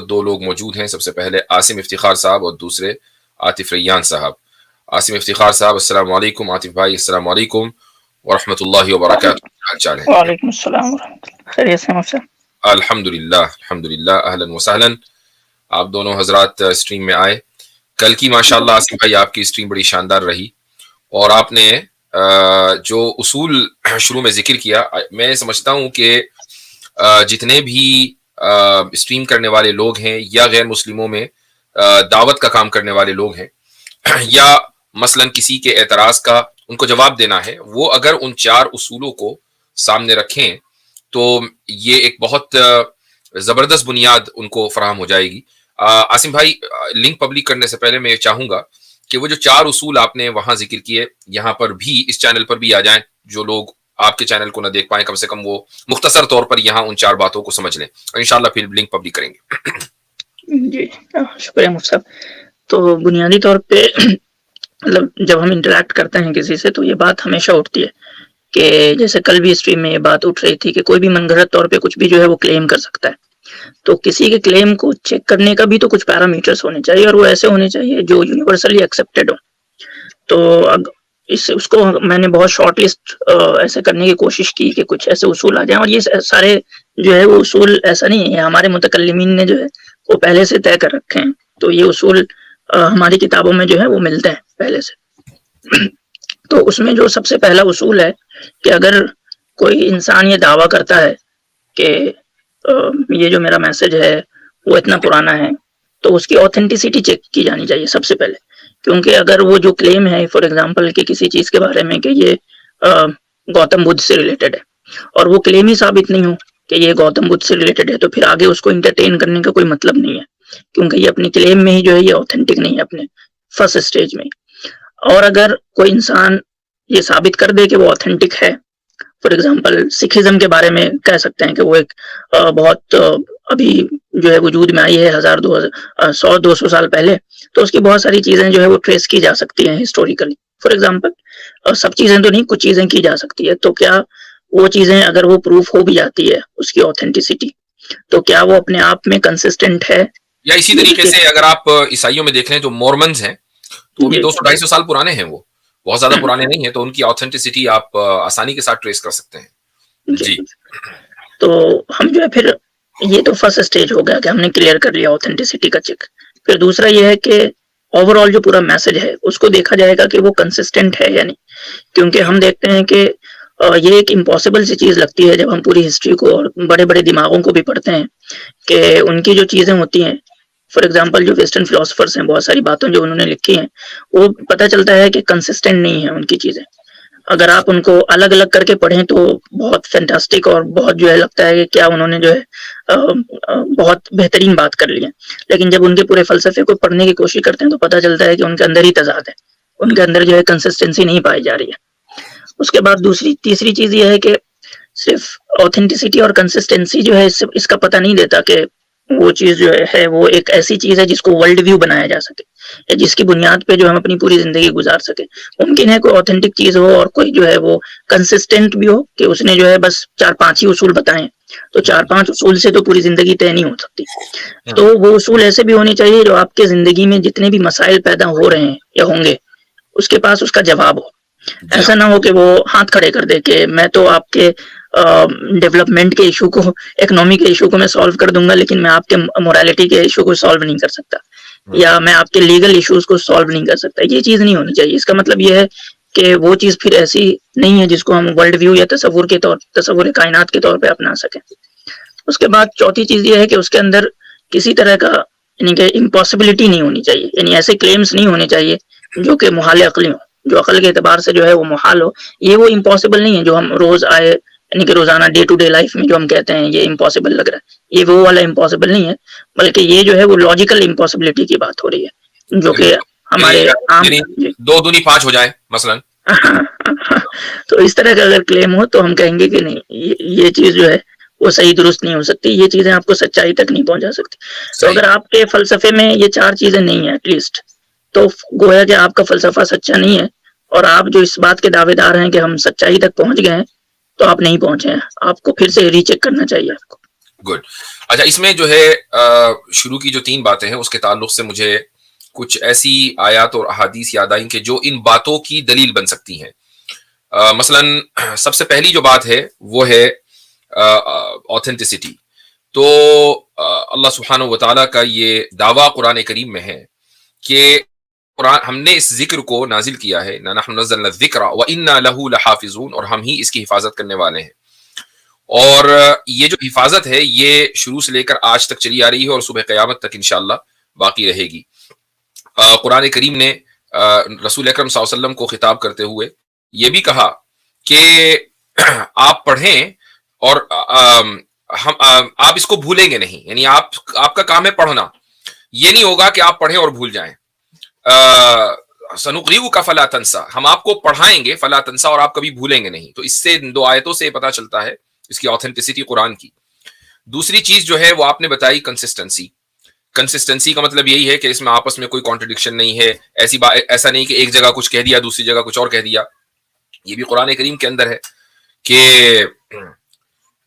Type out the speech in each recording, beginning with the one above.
دو لوگ موجود ہیں. سب سے پہلے عاصم افتخار صاحب اور دوسرے عاطف ریان صاحب. عاصم افتخار صاحب السلام علیکم. عاطف بھائی السلام علیکم ورحمۃ اللہ وبرکاتہ. حال چال ہے؟ وعلیکم السلام ورحمۃ اللہ. خیریت سے ہیں؟ الحمد للہ اہلا وسہلا. آپ دونوں حضرات اسٹریم میں آئے. کل کی ماشاءاللہ عاصم بھائی آپ کی اسٹریم بڑی شاندار رہی اور آپ نے جو اصول شروع میں ذکر کیا، میں سمجھتا ہوں کہ جتنے بھی اسٹریم کرنے والے لوگ ہیں یا غیر مسلموں میں دعوت کا کام کرنے والے لوگ ہیں یا مثلا کسی کے اعتراض کا ان کو جواب دینا ہے، وہ اگر ان 4 اصولوں کو سامنے رکھیں تو یہ ایک بہت زبردست بنیاد ان کو فراہم ہو جائے گی. عاصم بھائی لنک پبلک کرنے سے پہلے میں چاہوں گا کہ وہ جو 4 اصول آپ نے وہاں ذکر کیے یہاں پر بھی اس چینل پر بھی آ جائیں. جو لوگ آپ کے چینل کو نہ دیکھ پائیں کم سے کم وہ مختصر طور پر یہاں ان 4 باتوں کو سمجھ لیں. انشاءاللہ پھر لنک پبلک کریں گے. جی شکریہ مفتی صاحب. تو بنیادی طور پہ مطلب جب ہم انٹریکٹ کرتے ہیں کسی سے تو یہ بات ہمیشہ اٹھتی ہے کہ جیسے کل بھی اسٹریم میں یہ بات اٹھ رہی تھی کہ کوئی بھی من گھڑت طور پہ کچھ بھی جو ہے وہ کلیم کر سکتا ہے. تو کسی کے کلیم کو چیک کرنے کا بھی تو کچھ پیرامیٹرز ہونے چاہیے اور وہ ایسے ہونے چاہیے جو یونیورسلی ایکسیپٹیڈ ہوں. تو اس کو میں نے بہت شارٹ لسٹ ایسے کرنے کی کوشش کی کہ کچھ ایسے اصول آ جائیں. اور یہ سارے جو ہے وہ اصول ایسا نہیں ہے، ہمارے متکلمین نے جو ہے وہ پہلے سے طے کر رکھے ہیں. تو یہ اصول ہماری کتابوں میں جو ہے وہ ملتے ہیں پہلے سے. تو اس میں جو سب سے پہلا اصول ہے کہ اگر کوئی انسان یہ دعویٰ کرتا ہے کہ یہ جو میرا میسج ہے وہ اتنا پرانا ہے تو اس کی اوتھینٹسٹی چیک کی جانی چاہیے سب سے پہلے. کیونکہ اگر وہ جو کلیم ہے فار ایگزامپل کہ کسی چیز کے بارے میں کہ یہ گوتم بدھ سے ریلیٹڈ ہے اور وہ کلیم ہی ثابت نہیں ہو کہ یہ گوتم بدھ سے ریلیٹڈ ہے، تو پھر آگے اس کو انٹرٹین کرنے کا کوئی مطلب نہیں ہے کیونکہ یہ اپنی کلیم میں ہی جو ہے یہ اوتھینٹک نہیں ہے اپنے فرسٹ اسٹیج میں. اور اگر کوئی انسان یہ ثابت کر دے کہ وہ اوتھینٹک ہے، فار ایگزامپل سکھزم کے بارے میں کہہ سکتے ہیں کہ وہ ایک بہت ابھی جو ہے وجود میں آئی ہے 100-200 سال پہلے، تو اس کی بہت ساری چیزیں جو ہے وہ ٹریس کی جا سکتی ہیں ہسٹوریکلی. فار ایگزامپل سب چیزیں تو نہیں، کچھ چیزیں کی جا سکتی ہے. تو کیا وہ چیزیں اگر وہ پروف ہو بھی جاتی ہے اس کی اوتھینٹسٹی تو کیا وہ اپنے آپ میں کنسسٹنٹ ہے؟ یا اسی طریقے سے اگر آپ عیسائیوں میں دیکھ لیں تو مورمنز ہیں تو وہ بھی 200-250 سال پرانے ہیں، وہ بہت زیادہ پرانے نہیں ہیں، تو ان کی اوتھینٹسٹی آپ آسانی کے ساتھ ٹریس کر سکتے ہیں. جی تو ہم جو ہے پھر یہ تو فرسٹ اسٹیج ہو گیا کہ ہم نے کلیئر کر لیا اوتھینٹسٹی کا چیک. پھر دوسرا یہ ہے کہ اوور آل جو پورا میسج ہے اس کو دیکھا جائے گا کہ وہ کنسسٹنٹ ہے یا نہیں. کیونکہ ہم دیکھتے ہیں کہ یہ ایک امپاسبل سی چیز لگتی ہے جب ہم پوری ہسٹری کو اور بڑے بڑے دماغوں کو بھی پڑھتے ہیں کہ ان کی جو چیزیں ہوتی ہیں، فار ایگزامپل جو ویسٹرن فلاسفرس ہیں بہت ساری باتوں جو انہوں نے لکھی ہیں وہ پتہ چلتا ہے کہ کنسسٹنٹ نہیں ہے ان کی چیزیں. اگر آپ ان کو الگ الگ کر کے پڑھیں تو بہت فینٹاسٹک اور بہت جو ہے لگتا ہے کہ کیا انہوں نے جو ہے بہت بہترین بات کر لی ہے. لیکن جب ان کے پورے فلسفے کو پڑھنے کی کوشش کرتے ہیں تو پتہ چلتا ہے کہ ان کے اندر ہی تضاد ہے، ان کے اندر جو ہے کنسسٹنسی نہیں پائی جا رہی ہے. اس کے بعد تیسری چیز یہ ہے کہ صرف اوتھینٹسٹی اور کنسسٹنسی جو ہے اس کا پتہ نہیں دیتا کہ وہ چیز جو ہے وہ ایک ایسی چیز ہے جس کو ورلڈ ویو بنایا جا سکے یا جس کی بنیاد پہ جو ہم اپنی پوری زندگی گزار سکے. ممکن ہے کوئی اوتھینٹک چیز ہو اور کوئی جو ہے وہ کنسسٹنٹ بھی ہو کہ اس نے جو ہے بس 4-5 ہی اصول بتائیں، تو 4-5 اصول سے تو پوری زندگی طے نہیں ہو سکتی. تو وہ اصول ایسے بھی ہونے چاہیے جو آپ کے زندگی میں جتنے بھی مسائل پیدا ہو رہے ہیں یا ہوں گے اس کے پاس اس کا جواب ہو. ایسا نہ ہو کہ وہ ہاتھ کھڑے کر دے کہ میں تو آپ کے ڈیولپمنٹ کے ایشو کو، اکنامی کے ایشو کو میں سالو کر دوں گا لیکن میں آپ کے موریلٹی کے ایشو کو سالو نہیں کر سکتا، یا میں آپ کے لیگل ایشوز کو سالو نہیں کر سکتا. یہ چیز نہیں ہونی چاہیے. اس کا مطلب یہ ہے کہ وہ چیز پھر ایسی نہیں ہے جس کو ہم ورلڈ ویو یا تصور کائنات کے طور پہ اپنا سکیں. اس کے بعد چوتھی چیز یہ ہے کہ اس کے اندر کسی طرح کا یعنی کہ امپاسبلٹی نہیں ہونی چاہیے، یعنی ایسے کلیمز نہیں ہونے چاہیے جو کہ محال عقلی ہوں، جو عقل کے اعتبار سے جو ہے وہ محال ہو. یہ وہ امپاسبل نہیں ہے جو ہم روز آئے یعنی کہ روزانہ ڈے ٹو ڈے لائف میں جو ہم کہتے ہیں یہ امپاسبل لگ رہا ہے، یہ وہ والا امپاسبل نہیں ہے، بلکہ یہ جو ہے وہ لاجیکل امپاسبلٹی کی بات ہو رہی ہے جو کہ ہمارے عام 2 دونی 5 ہو جائے مثلا. تو اس طرح کا اگر کلیم ہو تو ہم کہیں گے کہ نہیں یہ چیز جو ہے وہ صحیح درست نہیں ہو سکتی، یہ چیزیں آپ کو سچائی تک نہیں پہنچا سکتی. تو اگر آپ کے فلسفے میں یہ 4 چیزیں نہیں ہیں ایٹ لیسٹ، تو گویا کہ آپ کا فلسفہ سچا نہیں ہے اور آپ جو اس بات کے دعوے دار ہیں کہ ہم سچائی تک پہنچ گئے ہیں تو آپ نہیں پہنچے ہیں. آپ کو پھر سے ری چیک کرنا چاہیے آپ کو. گڈ. اچھا اس میں جو ہے شروع کی جو 3 باتیں ہیں اس کے تعلق سے مجھے کچھ ایسی آیات اور احادیث یاد آئیں کہ جو ان باتوں کی دلیل بن سکتی ہیں. مثلا سب سے پہلی جو بات ہے وہ ہے آتھینٹسٹی. تو اللہ سبحانہ و تعالیٰ کا یہ دعویٰ قرآن کریم میں ہے کہ قرآن ہم نے اس ذکر کو نازل کیا ہے، نحن نزلنا الذکر وإنا لہ لحافظون، اور ہم ہی اس کی حفاظت کرنے والے ہیں. اور یہ جو حفاظت ہے یہ شروع سے لے کر آج تک چلی آ رہی ہے اور صبح قیامت تک انشاءاللہ باقی رہے گی. قرآن کریم نے رسول اکرم صلی اللہ علیہ وسلم کو خطاب کرتے ہوئے یہ بھی کہا کہ آپ پڑھیں اور آپ اس کو بھولیں گے نہیں، یعنی آپ کا کام ہے پڑھنا، یہ نہیں ہوگا کہ آپ پڑھیں اور بھول جائیں. سنقریئک فلا تنسا، ہم آپ کو پڑھائیں گے فلا تنسا، اور آپ کبھی بھولیں گے نہیں. تو اس سے 2 آیتوں سے پتہ چلتا ہے اس کی آتھینٹسٹی قرآن کی. دوسری چیز جو ہے وہ آپ نے بتائی کنسسٹنسی. کنسسٹنسی کا مطلب یہی ہے کہ اس میں آپس میں کوئی کانٹرڈکشن نہیں ہے، ایسا نہیں کہ ایک جگہ کچھ کہہ دیا دوسری جگہ کچھ اور کہہ دیا. یہ بھی قرآن کریم کے اندر ہے کہ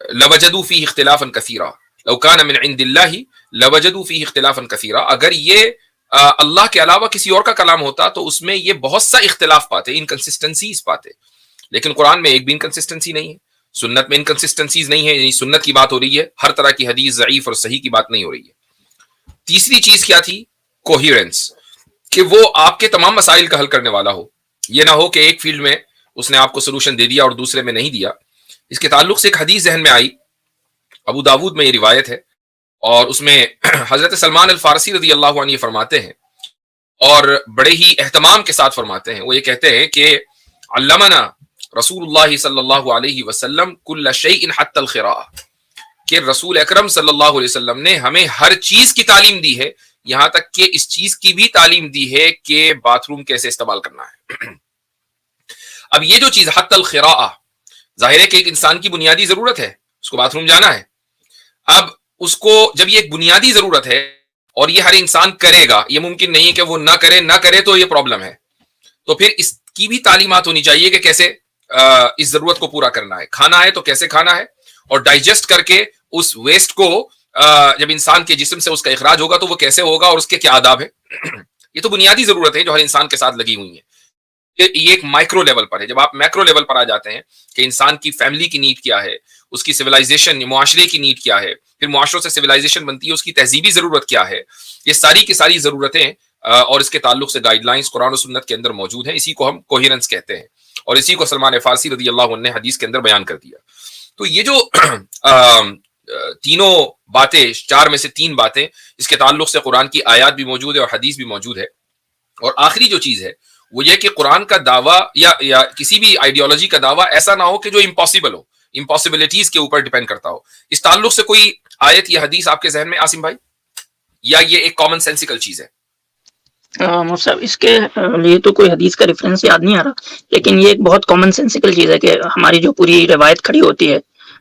لوجدوا فیہ اختلافا کثیرا لو کان من عند اللہ لوجدوا فیہ اختلافا کثیرا، اگر یہ اللہ کے علاوہ کسی اور کا کلام ہوتا تو اس میں یہ بہت سا اختلاف پاتے، انکنسسٹنسیز پاتے. لیکن قرآن میں ایک بھی انکنسسٹنسی نہیں ہے، سنت میں انکنسسٹنسیز نہیں ہے، یعنی سنت کی بات ہو رہی ہے، ہر طرح کی حدیث ضعیف اور صحیح کی بات نہیں ہو رہی ہے. تیسری چیز کیا تھی؟ کوہیرنس، کہ وہ آپ کے تمام مسائل کا حل کرنے والا ہو. یہ نہ ہو کہ ایک فیلڈ میں اس نے آپ کو سولوشن دے دیا اور دوسرے میں نہیں دیا. اس کے تعلق سے ایک حدیث ذہن میں آئی، ابو داود میں یہ روایت ہے، اور اس میں حضرت سلمان الفارسی رضی اللہ عنہ یہ فرماتے ہیں اور بڑے ہی اہتمام کے ساتھ فرماتے ہیں. وہ یہ کہتے ہیں کہ علمنا رسول اللہ صلی اللہ علیہ وسلم کل شیء حتی الخراء، کہ رسول اکرم صلی اللہ علیہ وسلم نے ہمیں ہر چیز کی تعلیم دی ہے، یہاں تک کہ اس چیز کی بھی تعلیم دی ہے کہ باتھ روم کیسے استعمال کرنا ہے. اب یہ جو چیز حتی الخراء، ظاہر ہے کہ ایک انسان کی بنیادی ضرورت ہے، اس کو باتھ روم جانا ہے. اب اس کو جب یہ ایک بنیادی ضرورت ہے اور یہ ہر انسان کرے گا، یہ ممکن نہیں کہ وہ نہ کرے تو یہ پرابلم ہے. تو پھر اس کی بھی تعلیمات ہونی چاہیے کہ کیسے اس ضرورت کو پورا کرنا ہے. کھانا ہے تو کیسے کھانا ہے، اور ڈائجسٹ کر کے اس ویسٹ کو جب انسان کے جسم سے اس کا اخراج ہوگا تو وہ کیسے ہوگا اور اس کے کیا آداب ہیں. یہ تو بنیادی ضرورت ہے جو ہر انسان کے ساتھ لگی ہوئی ہیں. یہ ایک مائکرو لیول پر ہے. جب آپ میکرو لیول پر آ جاتے ہیں کہ انسان کی فیملی کی نیڈ کیا ہے، اس کی سویلائزیشن معاشرے کی نیڈ کیا ہے، پھر معاشروں سے سویلائزیشن بنتی ہے، اس کی تہذیبی ضرورت کیا ہے، یہ ساری کی ساری ضرورتیں اور اس کے تعلق سے گائیڈ لائنز قرآن و سنت کے اندر موجود ہیں. اسی کو ہم کوہیرنس کہتے ہیں اور اسی کو سلمان فارسی رضی اللہ عنہ نے حدیث کے اندر بیان کر دیا. تو یہ جو تینوں باتیں، 4 میں سے 3 باتیں، اس کے تعلق سے قرآن کی آیات بھی موجود ہے اور حدیث بھی موجود ہے. اور آخری جو چیز ہے وہ یہ کہ قرآن کا دعویٰ یا کسی بھی آئیڈیالوجی کا دعویٰ ایسا نہ ہو کہ جو امپاسبل ہو، امپاسبلٹیز کے اوپر ڈیپینڈ کرتا ہو. اس تعلق سے کوئی آیت یا حدیث آپ کے ذہن میں عاصم بھائی، یا یہ ایک کامن سینسیکل چیز ہے؟ صاحب اس کے لیے تو کوئی حدیث کا ریفرنس یاد نہیں آ رہا، لیکن یہ ایک بہت کامن سینسیکل چیز ہے کہ ہماری جو پوری روایت کھڑی ہوتی ہے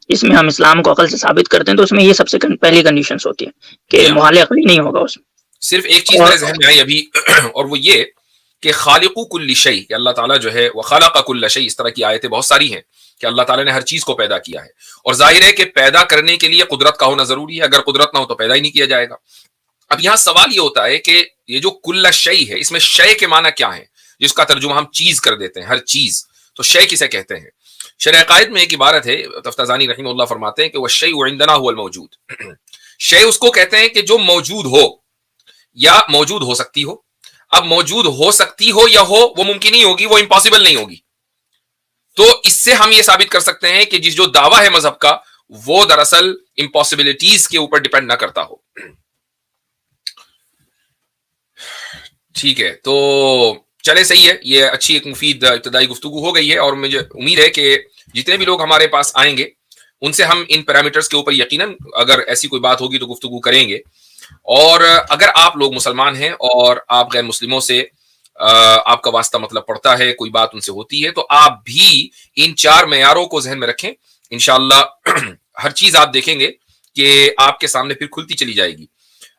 جس میں ہم اسلام کو عقل سے ثابت کرتے ہیں، تو اس میں یہ سب سے پہلی کنڈیشنز ہوتی ہے کہ محال عقلی نہیں ہوگا اس میں. صرف ایک چیز میرے ذہن میں آئی ابھی، اور وہ یہ کہ خالق کل شیء، کہ اللہ تعالیٰ جو ہے وہ خلق کل شیء، اس طرح کی آیتیں بہت ساری ہیں کہ اللہ تعالیٰ نے ہر چیز کو پیدا کیا ہے. اور ظاہر ہے کہ پیدا کرنے کے لیے قدرت کا ہونا ضروری ہے، اگر قدرت نہ ہو تو پیدا ہی نہیں کیا جائے گا. اب یہاں سوال یہ ہوتا ہے کہ یہ جو کل شیء ہے، اس میں شیء کے معنی کیا ہے، جس کا ترجمہ ہم چیز کر دیتے ہیں، ہر چیز. تو شیء کسے کہتے ہیں؟ شرح عقائد میں ایک عبارت ہے، تفتازانی رحمہ اللہ فرماتے ہیں کہ والشیء عندنا هو الموجود. شیء اس کو کہتے ہیں کہ جو موجود ہو یا موجود ہو سکتی ہو. اب موجود ہو سکتی ہو یا ہو، وہ ممکن نہیں ہوگی، وہ امپاسبل نہیں ہوگی. تو اس سے ہم یہ ثابت کر سکتے ہیں کہ جس جو دعویٰ ہے مذہب کا وہ دراصل امپاسبلٹیز کے اوپر ڈیپینڈ نہ کرتا ہو. ٹھیک ہے، تو چلے صحیح ہے، یہ اچھی ایک مفید ابتدائی گفتگو ہو گئی ہے، اور مجھے امید ہے کہ جتنے بھی لوگ ہمارے پاس آئیں گے ان سے ہم ان پیرامیٹرز کے اوپر یقیناً اگر ایسی کوئی بات ہوگی تو گفتگو کریں گے. اور اگر آپ لوگ مسلمان ہیں اور آپ غیر مسلموں سے آپ کا واسطہ مطلب پڑتا ہے، کوئی بات ان سے ہوتی ہے، تو آپ بھی ان 4 معیاروں کو ذہن میں رکھیں. انشاءاللہ ہر چیز آپ دیکھیں گے کہ آپ کے سامنے پھر کھلتی چلی جائے گی.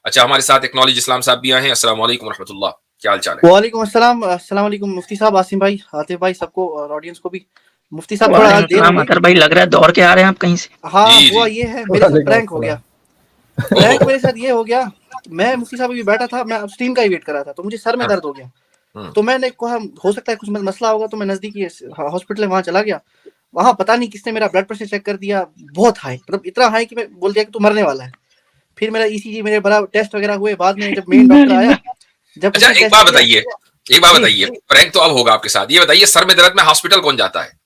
اچھا، ہمارے ساتھ ایکنالج اسلام صاحب بھی آئے ہیں. السلام علیکم ورحمۃ اللہ، کیا حال چال ہے؟ وعلیکم السلام. السلام علیکم مفتی صاحب، عاصم بھائی، عاطف بھائی، سب کو اور آڈینس کو بھی مفتی صاحب تھوڑا وعلیکم آج دیر السلام ہو اطہر بھائی، لگ رہا ہے دوڑ کے آ رہے ہیں آپ کہیں سے. ہاں جی ہوا جی یہ ہے میرے ساتھ پرینک ہو گیا. پرینک میرے ساتھ یہ ہو گیا، میں مفتی صاحب بھی بیٹھا تھا، میں اسٹریم کا ہی ویٹ کر رہا تھا، تو مجھے سر میں درد ہو گیا. تو میں نے کہا ہو سکتا ہے کچھ مسئلہ ہوگا، تو میں نزدیکی ہاسپٹل وہاں چلا گیا. وہاں پتہ نہیں کس نے میرا بلڈ پریشر چیک کر دیا، بہت ہائی، مطلب اتنا ہائی کہ میں بول دیا کہ تو مرنے والا ہے. پھر میرا ای سی جی، میرے بڑا ٹیسٹ وغیرہ ہوئے. بعد میں جب مین ڈاکٹر آیا، جب اس اچھا نے ایک ٹیسٹ بات کیا بتائیے، ایک بات جی بتائیے، پرینک تو اب ہوگا آپ کے ساتھ، یہ بتائیے سر میں درد میں ہاسپٹل کون جاتا ہے؟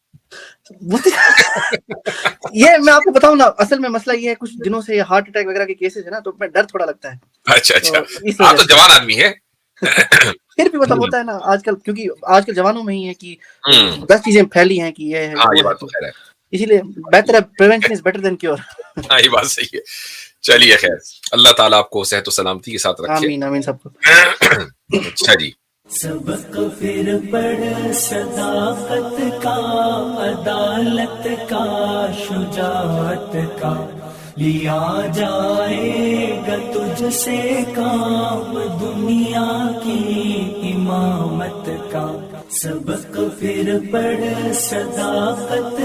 یہ میں آپ کو بتاؤں نا، اصل میں مسئلہ یہ ہے کچھ دنوں سے یہ ہارٹ اٹیک وغیرہ کے کیسز ہے نا، تو میں ڈر تھوڑا لگتا ہے. اچھا اچھا، تو اس آپ وجہ تو سے جوان آدمی ہیں. پھر بھی مطلب ہوتا ہے نا آج کل، کیونکہ آج کل جوانوں میں ہی ہے کہ ہوں، 10 چیزیں پھیلی ہیں کہ یہ ہے ہاں یہ وہ ہے، بات تو تو خیر ہے، اسی لیے بہتر ہے prevention is better than cure. ہاں یہ بات صحیح ہے. چلیے خیر، اللہ تعالیٰ آپ کو صحت و سلامتی کے ساتھ رکھے. آمین آمین سب کو. اچھا جی، سبق پھر پڑھ صداقت کا، عدالت کا، شجاعت کا، لیا جائے گا تجھ سے کام دنیا کی امامت کا. سبق پھر پڑھ صداقت